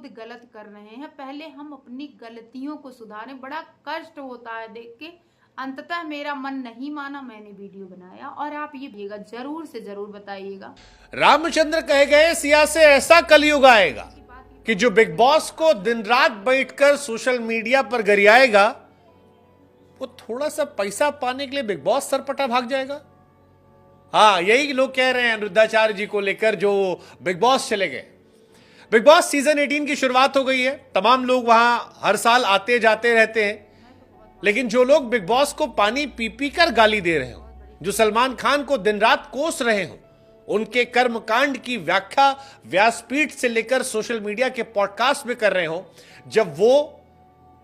खुद गलत कर रहे हैं, पहले हम अपनी गलतियों को सुधारें। बड़ा कष्ट होता है देख के। अंततः मेरा मन नहीं माना, मैंने वीडियो बनाया और आप ये भेगा जरूर से जरूर बताइएगा। रामचंद्र कहे गए सिया से ऐसा कलयुग आएगा कि जो बिग बॉस को दिन रात बैठकर सोशल मीडिया पर गरियाएगा वो थोड़ा सा पैसा पाने के लिए बिग बॉस सरपटा भाग जाएगा। हाँ, यही लोग कह रहे हैं अनिरुद्धाचार्य जी को लेकर जो बिग बॉस चले गए। बिग बॉस सीजन 18 की शुरुआत हो गई है। तमाम लोग वहां हर साल आते जाते रहते हैं, लेकिन जो लोग बिग बॉस को पानी पी पी कर गाली दे रहे हो, जो सलमान खान को दिन रात कोस रहे हो, उनके कर्मकांड की व्याख्या व्यासपीठ से लेकर सोशल मीडिया के पॉडकास्ट में कर रहे हो, जब वो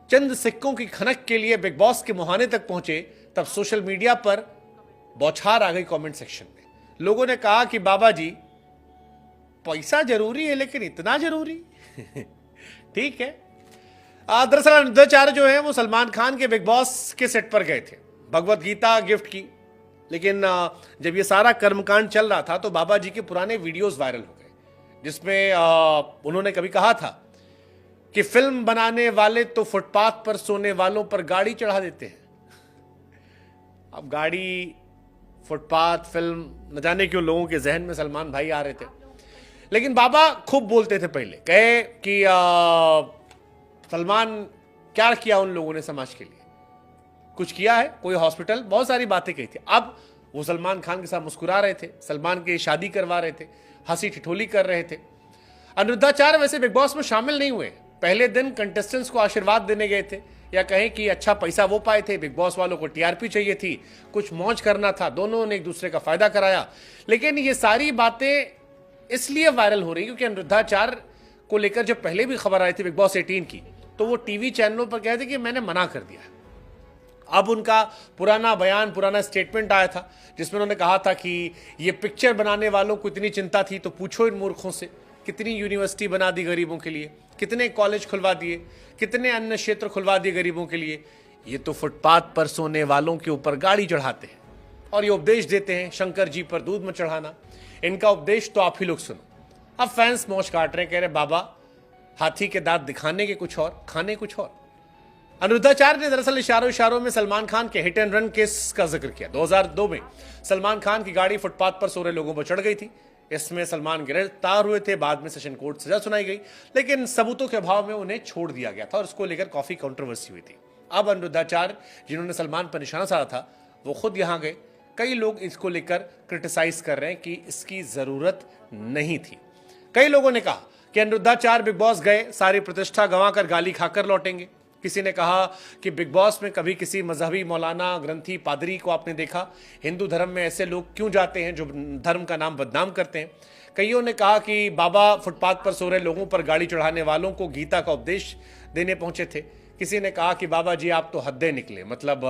चंद सिक्कों की खनक के लिए बिग बॉस के मुहाने तक पहुंचे, तब सोशल मीडिया पर बौछार आ गई कमेंट सेक्शन में। लोगों ने कहा कि बाबा जी पैसा जरूरी है, लेकिन इतना जरूरी? ठीक है। दरअसल अनिरुद्धाचार्य जो है वो सलमान खान के बिग बॉस के सेट पर गए थे, भगवत गीता गिफ्ट की। लेकिन जब ये सारा कर्मकांड चल रहा था तो बाबा जी के पुराने वीडियोस वायरल हो गए, जिसमें उन्होंने कभी कहा था कि फिल्म बनाने वाले तो फुटपाथ पर सोने वालों पर गाड़ी चढ़ा देते हैं। अब गाड़ी, फुटपाथ, फिल्म, न जाने क्यों लोगों के जहन में सलमान भाई आ रहे थे। लेकिन बाबा खूब बोलते थे पहले, कहे कि सलमान क्या किया उन लोगों ने समाज के लिए, कुछ किया है, कोई हॉस्पिटल, बहुत सारी बातें कही थी। अब वो सलमान खान के साथ मुस्कुरा रहे थे, सलमान की शादी करवा रहे थे, हंसी ठिठोली कर रहे थे। अनिरुद्धाचार्य वैसे बिग बॉस में शामिल नहीं हुए, पहले दिन कंटेस्टेंट्स को आशीर्वाद देने गए थे, या कहें कि अच्छा पैसा वो पाए थे, बिग बॉस वालों को टीआरपी चाहिए थी, कुछ मौज करना था, दोनों ने एक दूसरे का फायदा कराया। लेकिन ये सारी बातें इसलिए वायरल हो रही क्योंकि अनिरुद्धाचार्य को लेकर जब पहले भी खबर आई थी बिग बॉस 18 की, तो वो टीवी चैनलों पर कहते कि मैंने मना कर दिया। अब उनका पुराना बयान, पुराना स्टेटमेंट आया था जिसमें उन्होंने कहा था कि ये पिक्चर बनाने वालों को इतनी चिंता थी तो पूछो इन मूर्खों से, कितनी यूनिवर्सिटी बना दी गरीबों के लिए, कितने कॉलेज खुलवा दिए, कितने अन्य क्षेत्र खुलवा दिए गरीबों के लिए। ये तो फुटपाथ पर सोने वालों के ऊपर गाड़ी चढ़ाते हैं और ये उपदेश देते हैं शंकर जी पर दूध मत चढ़ाना। इनका उपदेश तो आप ही लोग सुनो। अब फैंस मौज काट रहे, कह रहे बाबा हाथी के दांत दिखाने के कुछ और, खाने कुछ और। अनिरुद्धाचार्य ने दरअसल इशारों इशारों में सलमान खान के हिट एंड रन केस का जिक्र किया। 2002 में सलमान खान की गाड़ी फुटपाथ पर सो रहे लोगों पर चढ़ गई थी। इसमें सलमान गिरफ्तार हुए थे, बाद में सेशन कोर्ट सजा सुनाई गई, लेकिन सबूतों के अभाव में उन्हें छोड़ दिया गया था और इसको लेकर काफी कंट्रोवर्सी हुई थी। अब अनिरुद्धाचार्य जिन्होंने सलमान पर निशाना साधा था वो खुद यहां गए। कई लोग इसको लेकर क्रिटिसाइज कर रहे हैं कि इसकी जरूरत नहीं थी। कई लोगों ने कहा कि अनिरुद्धाचार्य बिग बॉस गए, सारी प्रतिष्ठा गंवाकर गाली खाकर लौटेंगे। किसी ने कहा कि बिग बॉस में कभी किसी मजहबी मौलाना, ग्रंथी, पादरी को आपने देखा? हिंदू धर्म में ऐसे लोग क्यों जाते हैं जो धर्म का नाम बदनाम करते हैं? कईयों ने कहा कि बाबा फुटपाथ पर सो रहे लोगों पर गाड़ी चढ़ाने वालों को गीता का उपदेश देने पहुंचे थे। किसी ने कहा कि बाबा जी आप तो हद्दे निकले, मतलब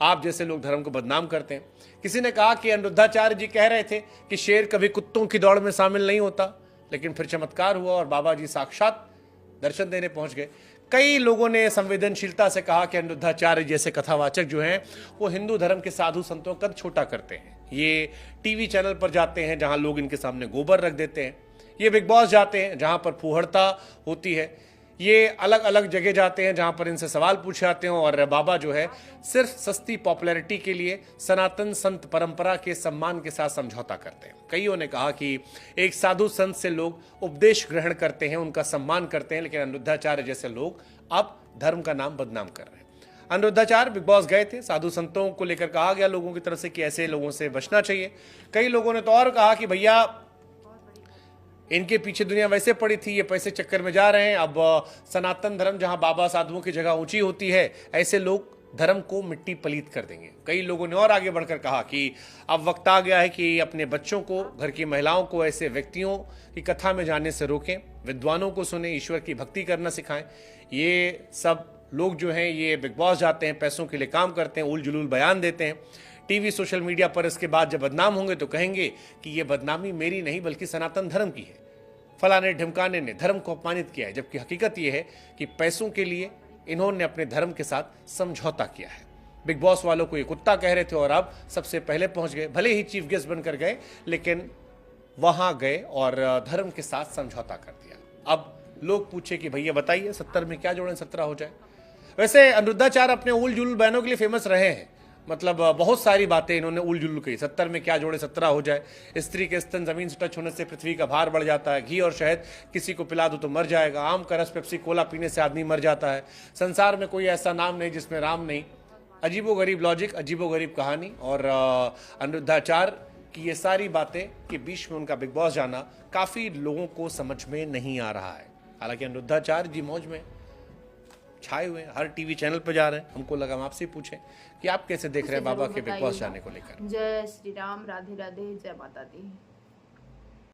आप जैसे लोग धर्म को बदनाम करते हैं। किसी ने कहा कि अनिरुद्धाचार्य जी कह रहे थे कि शेर कभी कुत्तों की दौड़ में शामिल नहीं होता, लेकिन फिर चमत्कार हुआ और बाबा जी साक्षात दर्शन देने पहुंच गए। कई लोगों ने संवेदनशीलता से कहा कि अनिरुद्धाचार्य जैसे कथावाचक जो हैं वो हिंदू धर्म के साधु संतों का कद छोटा करते हैं। ये टीवी चैनल पर जाते हैं जहां लोग इनके सामने गोबर रख देते हैं, ये बिग बॉस जाते हैं जहां पर फूहड़ता होती है, ये अलग अलग जगह जाते हैं जहां पर इनसे सवाल पूछे जाते हैं, और बाबा जो है सिर्फ सस्ती पॉपुलैरिटी के लिए सनातन संत परंपरा के सम्मान के साथ समझौता करते हैं। कईयों ने कहा कि एक साधु संत से लोग उपदेश ग्रहण करते हैं, उनका सम्मान करते हैं, लेकिन अनिरुद्धाचार्य जैसे लोग अब धर्म का नाम बदनाम कर रहे हैं। अनिरुद्धाचार्य बिग बॉस गए थे, साधु संतों को लेकर कहा गया लोगों की तरफ से कि ऐसे लोगों से बचना चाहिए। कई लोगों ने तो और कहा कि भैया इनके पीछे दुनिया वैसे पड़ी थी, ये पैसे चक्कर में जा रहे हैं, अब सनातन धर्म जहां बाबा साधुओं की जगह ऊंची होती है, ऐसे लोग धर्म को मिट्टी पलीत कर देंगे। कई लोगों ने और आगे बढ़कर कहा कि अब वक्त आ गया है कि अपने बच्चों को, घर की महिलाओं को ऐसे व्यक्तियों की कथा में जाने से रोकें, विद्वानों को सुने, ईश्वर की भक्ति करना सिखाएं। ये सब लोग जो हैं ये बिग बॉस जाते हैं, पैसों के लिए काम करते हैं, उल जुलूल बयान देते हैं टीवी सोशल मीडिया पर। इसके बाद जब बदनाम होंगे तो कहेंगे कि ये बदनामी मेरी नहीं बल्कि सनातन धर्म की है, फलाने ढिमकाने ने धर्म को अपमानित किया है। जबकि हकीकत यह है कि पैसों के लिए इन्होंने अपने धर्म के साथ समझौता किया है। बिग बॉस वालों को ये कुत्ता कह रहे थे और अब सबसे पहले पहुंच गए, भले ही चीफ गेस्ट बनकर गए, लेकिन वहां गए और धर्म के साथ समझौता कर दिया। अब लोग पूछे कि भैया बताइए 70 में क्या जोड़ें 17 हो जाए। वैसे अनिरुद्धाचार्य अपने उल जुलूल बयानों के लिए फेमस रहे हैं, मतलब बहुत सारी बातें इन्होंने उल जुलूल कही। 70 में क्या जोड़े 17 हो जाए, स्त्री के स्तन जमीन से टच होने से पृथ्वी का भार बढ़ जाता है, घी और शहद किसी को पिला दो तो मर जाएगा, आम का रस पेप्सी कोला पीने से आदमी मर जाता है, संसार में कोई ऐसा नाम नहीं जिसमें राम नहीं। अजीबोगरीब लॉजिक, अजीबोगरीब कहानी। और अनिरुद्धाचार्य की ये सारी बातें कि बीच में उनका बिग बॉस जाना काफी लोगों को समझ में नहीं आ रहा है। हालांकि अनिरुद्धाचार्य जी मौज में छाए हुए हैं, हर टीवी चैनल पर जा रहे हैं। हमको लगा हम आपसे पूछें कि आप कैसे देख रहे हैं बाबा के बिग बॉस जाने को लेकर। जय श्री राम, राधे राधे, जय माता दी।